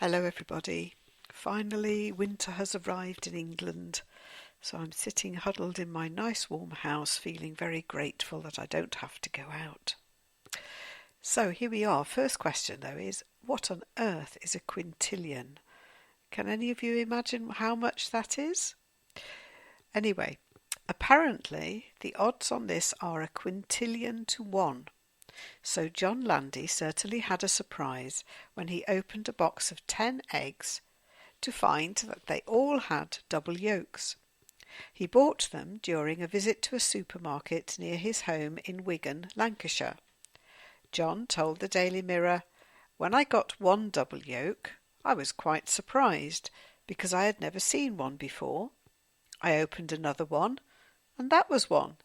Hello everybody. Finally, winter has arrived in England, so I'm sitting huddled in my nice warm house feeling very grateful that I don't have to go out. So here we are. First question though is, what on earth is a quintillion? Can any of you imagine how much that is? Anyway, apparently the odds on this are a quintillion to 1. So John Landy certainly had a surprise when he opened a box of 10 eggs to find that they all had double yolks. He bought them during a visit to a supermarket near his home in Wigan, Lancashire. John told the Daily Mirror, "When I got one double yolk, I was quite surprised because I had never seen one before. I opened another one, and that was one.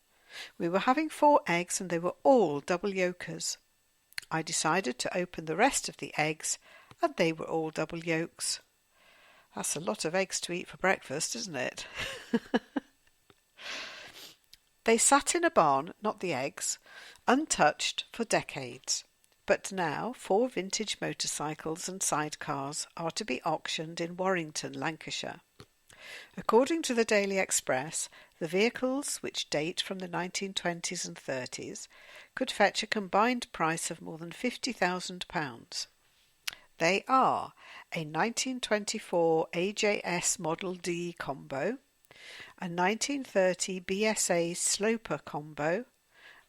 We were having 4 eggs and they were all double yolkers. I decided to open the rest of the eggs and they were all double yolks." That's a lot of eggs to eat for breakfast, isn't it? They sat in a barn, not the eggs, untouched for decades. But now 4 vintage motorcycles and sidecars are to be auctioned in Warrington, Lancashire. According to the Daily Express, the vehicles, which date from the 1920s and 30s, could fetch a combined price of more than £50,000. They are a 1924 AJS Model D combo, a 1930 BSA Sloper combo,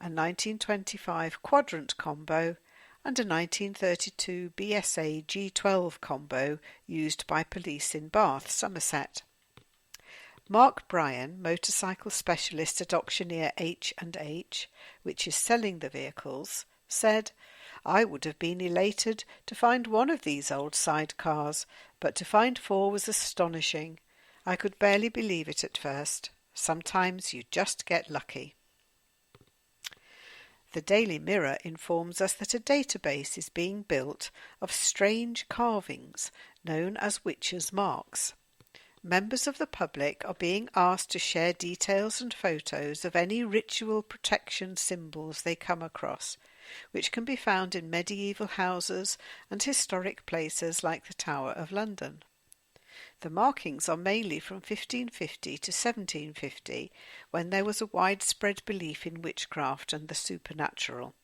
a 1925 Quadrant combo, and a 1932 BSA G12 combo used by police in Bath, Somerset. Mark Bryan, motorcycle specialist at auctioneer H&H, which is selling the vehicles, said, "I would have been elated to find one of these old sidecars, but to find 4 was astonishing. I could barely believe it at first. Sometimes you just get lucky." The Daily Mirror informs us that a database is being built of strange carvings known as witches' marks. Members of the public are being asked to share details and photos of any ritual protection symbols they come across, which can be found in medieval houses and historic places like the Tower of London. The markings are mainly from 1550 to 1750, when there was a widespread belief in witchcraft and the supernatural.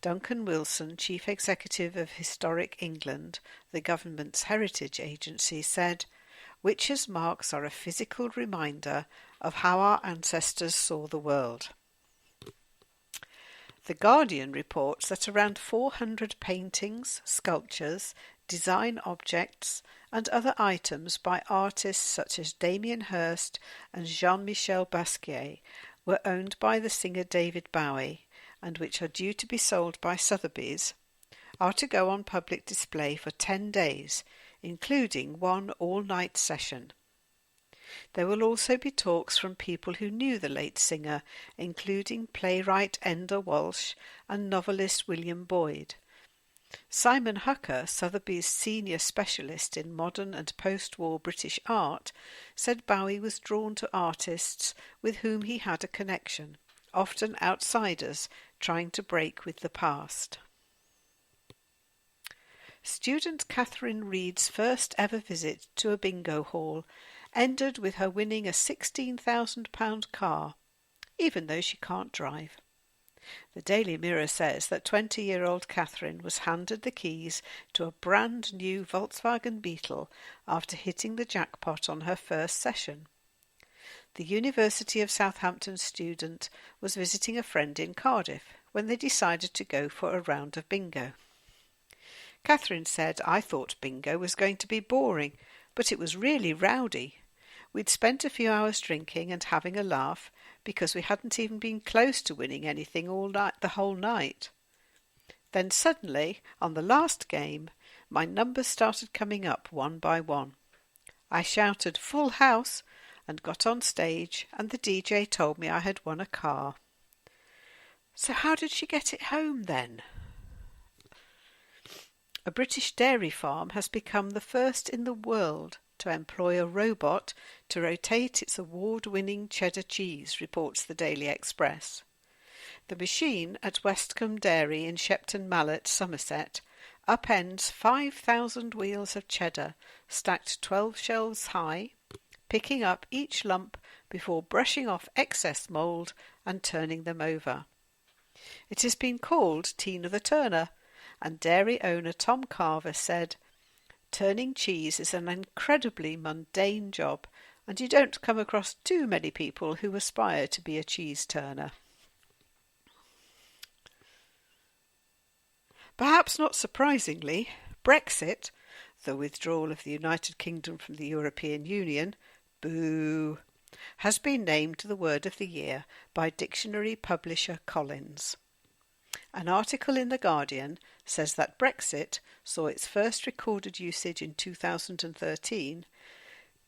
Duncan Wilson, Chief Executive of Historic England, the government's heritage agency, said, "Witches' marks are a physical reminder of how our ancestors saw the world." The Guardian reports that around 400 paintings, sculptures, design objects and other items by artists such as Damien Hirst and Jean-Michel Basquiat were owned by the singer David Bowie, and which are due to be sold by Sotheby's, are to go on public display for 10 days, including one all-night session. There will also be talks from people who knew the late singer, including playwright Enda Walsh and novelist William Boyd. Simon Hucker, Sotheby's senior specialist in modern and post-war British art, said Bowie was drawn to artists with whom he had a connection, often outsiders trying to break with the past. Student Katherine Reed's first ever visit to a bingo hall ended with her winning a £16,000 car, even though she can't drive. The Daily Mirror says that 20-year-old Katherine was handed the keys to a brand new Volkswagen Beetle after hitting the jackpot on her first session. The University of Southampton student was visiting a friend in Cardiff when they decided to go for a round of bingo. Katherine said, "I thought bingo was going to be boring, but it was really rowdy. We'd spent a few hours drinking and having a laugh because we hadn't even been close to winning anything the whole night. Then suddenly, on the last game, my numbers started coming up one by one. I shouted 'Full house' and got on stage, and the DJ told me I had won a car." So how did she get it home then? A British dairy farm has become the first in the world to employ a robot to rotate its award-winning cheddar cheese, reports the Daily Express. The machine at Westcombe Dairy in Shepton Mallet, Somerset, upends 5,000 wheels of cheddar stacked 12 shelves high, picking up each lump before brushing off excess mould and turning them over. It has been called Tina the Turner, and dairy owner Tom Carver said, "Turning cheese is an incredibly mundane job, and you don't come across too many people who aspire to be a cheese turner." Perhaps not surprisingly, Brexit, the withdrawal of the United Kingdom from the European Union, boo, has been named the word of the year by dictionary publisher Collins. An article in The Guardian says that Brexit saw its first recorded usage in 2013,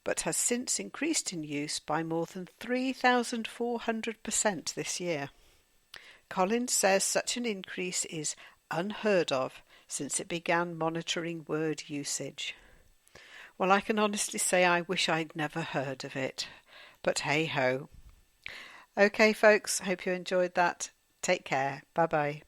but has since increased in use by more than 3,400% this year. Collins says such an increase is unheard of since it began monitoring word usage. Well, I can honestly say I wish I'd never heard of it, but hey ho. Okay folks, hope you enjoyed that. Take care. Bye bye.